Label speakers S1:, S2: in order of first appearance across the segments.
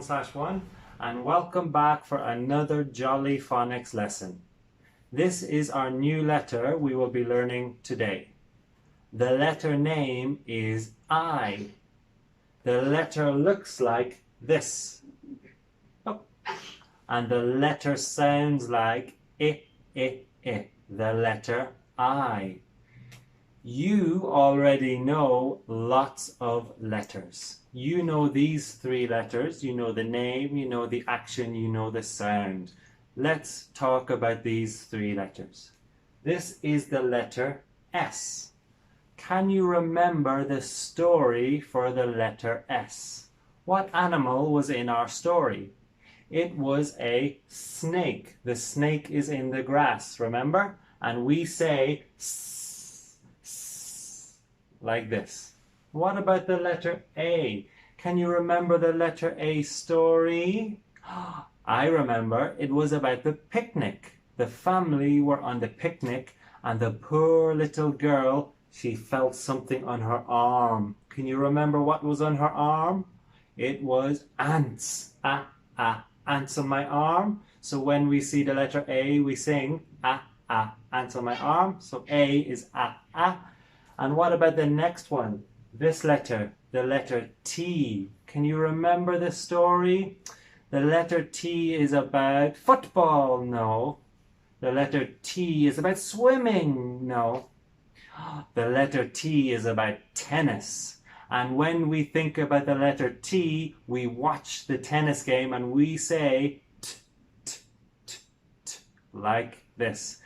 S1: 1/1 and welcome back for another jolly phonics lesson. This is our new letter we will be learning today. The letter name is I. The letter looks like this. Oh. And the letter sounds like I. The letter I. You already know lots of letters. You know these three letters. You know the name, you know the action, you know the sound. Let's talk about these three letters. This is the letter S. Can you remember the story for the letter S? What animal was in our story? It was a snake. The snake is in the grass, remember? And we say S, S, like this. What about the letter A? Can you remember the letter A story? I remember. It was about the picnic. The family were on the picnic and the poor little girl, she felt something on her arm. Can you remember what was on her arm? It was ants. Ants on my arm. So when we see the letter A, we sing ants on my arm. So A is And what about the next one? This letter, the letter T. Can you remember the story? The letter T is about football. No. The letter T is about swimming. No. The letter T is about tennis. And when we think about the letter T, we watch the tennis game and we say t, t, t, t, like this.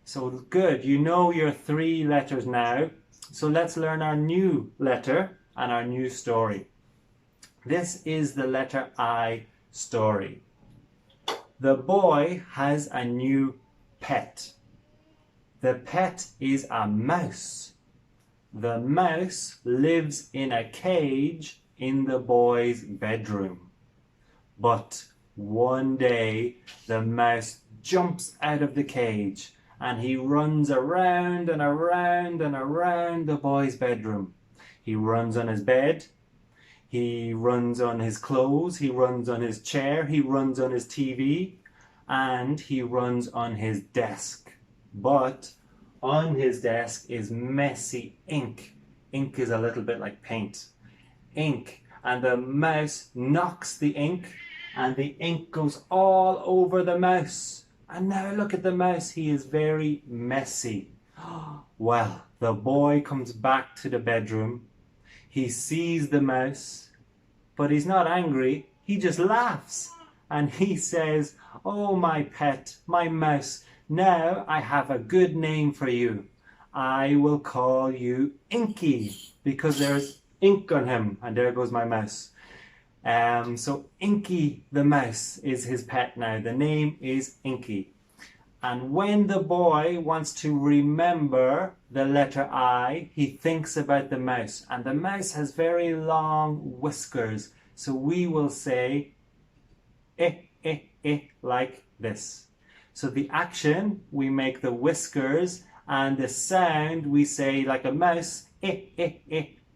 S1: So good, you know your three letters now. So let's learn our new letter and our new story. This is the letter I story. The boy has a new pet. The pet is a mouse. The mouse lives in a cage in the boy's bedroom. But one day the mouse jumps out of the cage and he runs around and around and around the boy's bedroom. He runs on his bed, he runs on his clothes, he runs on his chair, he runs on his TV, and he runs on his desk. But on his desk is messy ink. Ink is a little bit like paint. Ink. And the mouse knocks the ink and the ink goes all over the mouse. And now look at the mouse. He is very messy. Well, the boy comes back to the bedroom. He sees the mouse, but he's not angry. He just laughs. And he says, "Oh, my pet, my mouse, now I have a good name for you. I will call you Inky because there's ink on him." And there goes my mouse. So Inky the mouse is his pet now. The name is Inky. And when the boy wants to remember the letter I, he thinks about the mouse. And the mouse has very long whiskers. So we will say like this. So the action, we make the whiskers, and the sound, we say like a mouse,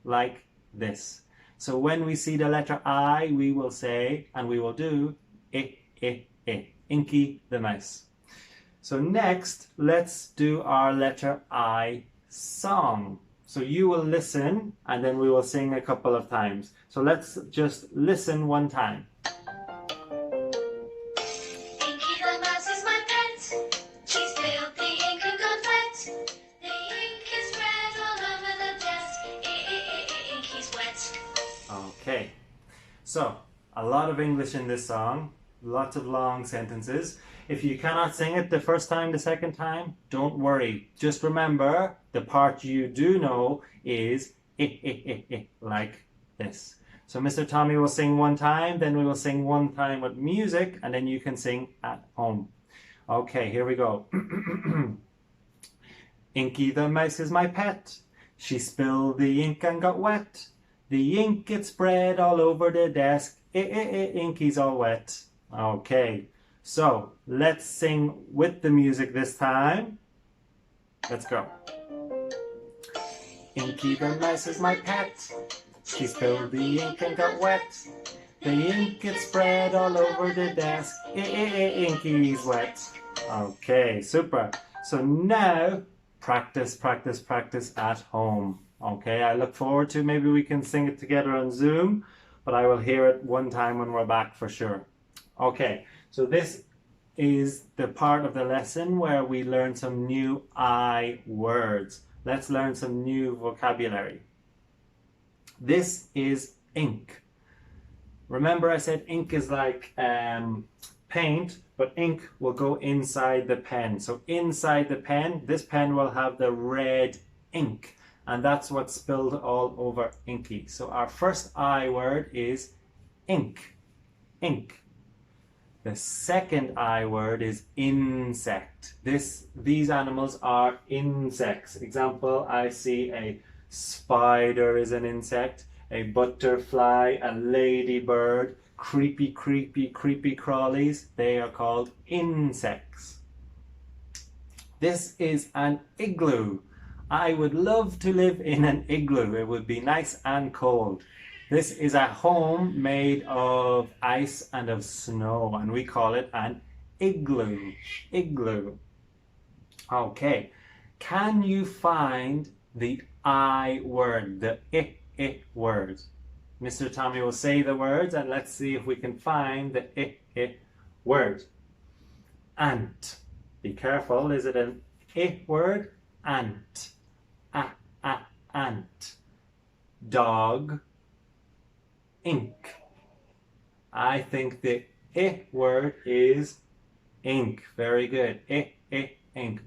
S1: like this. So when we see the letter I, we will say, and we will do, Inky the mouse. So next, let's do our letter I song. So you will listen, and then we will sing a couple of times. So let's just listen one time. Okay, so a lot of English in this song, lots of long sentences. If you cannot sing it the first time, the second time, don't worry. Just remember the part you do know is like this. So Mr. Tommy will sing one time, then we will sing one time with music, and then you can sing at home. Okay, here we go. Inky the mouse is my pet. She spilled the ink and got wet. The ink gets spread all over the desk. Inky's all wet. Okay, so let's sing with the music this time. Let's go. Inky the mouse is my pet. She spilled the ink and got wet. The ink gets spread all over the desk. Inky's wet. Okay, super. So now practice, practice, practice at home. Okay, I look forward to maybe we can sing it together on Zoom, but I will hear it one time when we're back for sure. Okay, so this is the part of the lesson where we learn some new I words. Let's learn some new vocabulary. This is ink. Remember I said ink is like paint, but ink will go inside the pen. So inside the pen, this pen will have the red ink, and that's what's spilled all over Inky. So our first I word is ink, ink. The second I word is insect. These animals are insects. Example, I see a spider is an insect, a butterfly, a ladybird, creepy, creepy, creepy crawlies. They are called insects. This is an igloo. I would love to live in an igloo. It would be nice and cold. This is a home made of ice and of snow, and we call it an igloo. Igloo. Okay. Can you find the I word, the I word? Mr. Tommy will say the words, and let's see if we can find the I word. Ant. Be careful. Is it an I word? Ant. Ant. Dog. Ink. I think the I word is ink. Very good. Ink.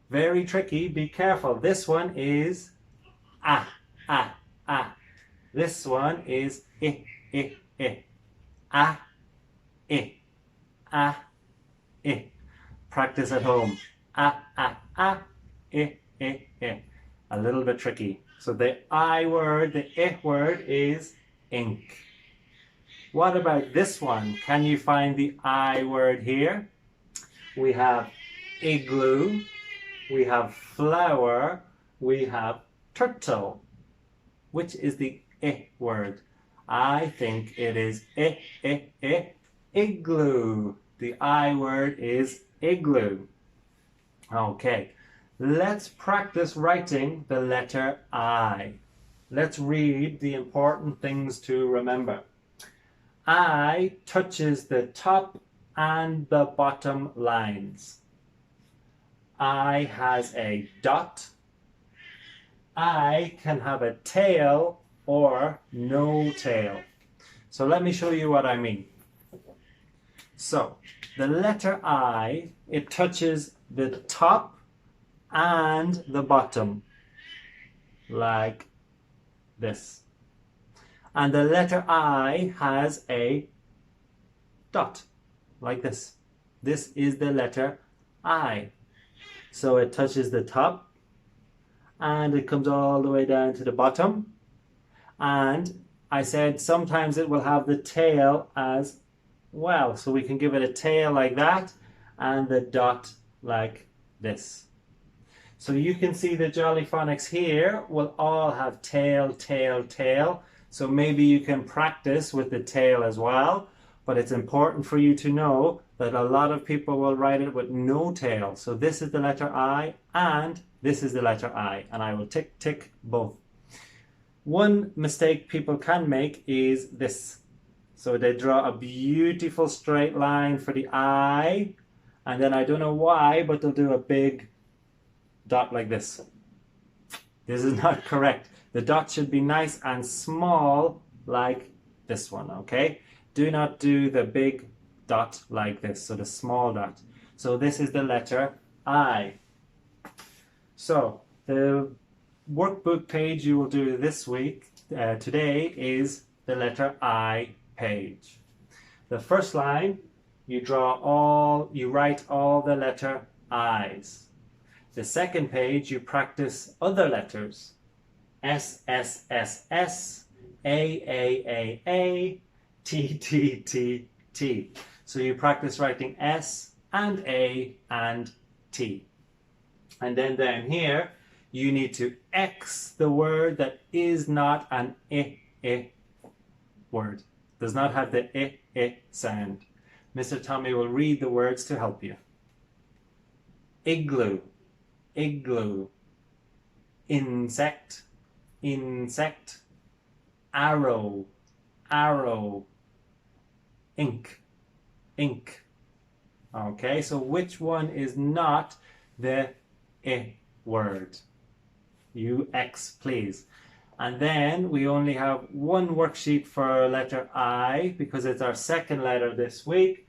S1: Very tricky. Be careful. This one is ah. This one is I. Ah, I. Practice at home. I. A little bit tricky. So the I word, the I word is ink. What about this one? Can you find the I word here? We have igloo, we have flower, we have turtle. Which is the I word? I think it is igloo. The I word is igloo. Okay, let's practice writing the letter I. Let's read the important things to remember. I touches the top and the bottom lines. I has a dot. I can have a tail or no tail. So let me show you what I mean. So the letter I, it touches the top and the bottom like this. And the letter I has a dot like this. This is the letter I. So it touches the top and it comes all the way down to the bottom. And I said sometimes it will have the tail as well. So we can give it a tail like that and the dot like this. So you can see the Jolly Phonics here will all have tail, tail, tail. So maybe you can practice with the tail as well. But it's important for you to know that a lot of people will write it with no tail. So this is the letter I and this is the letter I. And I will tick, tick both. One mistake people can make is this. So they draw a beautiful straight line for the I. And then I don't know why, but they'll do a big dot like this. This is not correct. The dot should be nice and small like this one, okay? Do not do the big dot like this, so the small dot. So this is the letter I. So the workbook page you will do this week, today, is the letter I page. The first line, you write all the letter I's. The second page, you practice other letters. S, S, S, S, A, T, T, T, T. So you practice writing S and A and T. And then down here, you need to X the word that is not an I word. Does not have the sound. Mr. Tommy will read the words to help you. Igloo, igloo. Insect, insect. Arrow, arrow. Ink, ink. Okay, so which one is not the word? You X, please. And then we only have one worksheet for letter I because it's our second letter this week.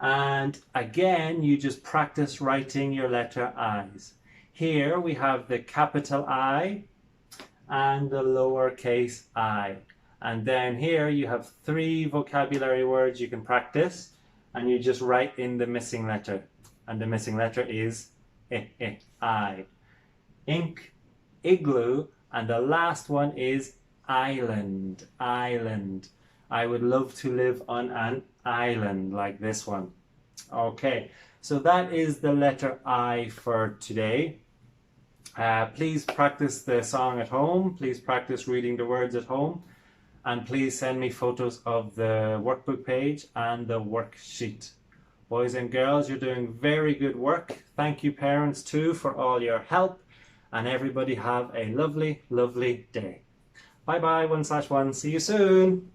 S1: And again, you just practice writing your letter I's. Here we have the capital I and the lowercase I. And then here you have 3 vocabulary words you can practice, and you just write in the missing letter. And the missing letter is I. Ink, igloo, and the last one is island, island. I would love to live on an island like this one. Okay, so that is the letter I for today. Please practice the song at home. Please practice reading the words at home. And please send me photos of the workbook page and the worksheet. Boys and girls, you're doing very good work. Thank you, parents, too, for all your help. And everybody have a lovely, lovely day. Bye-bye, 1/1. See you soon.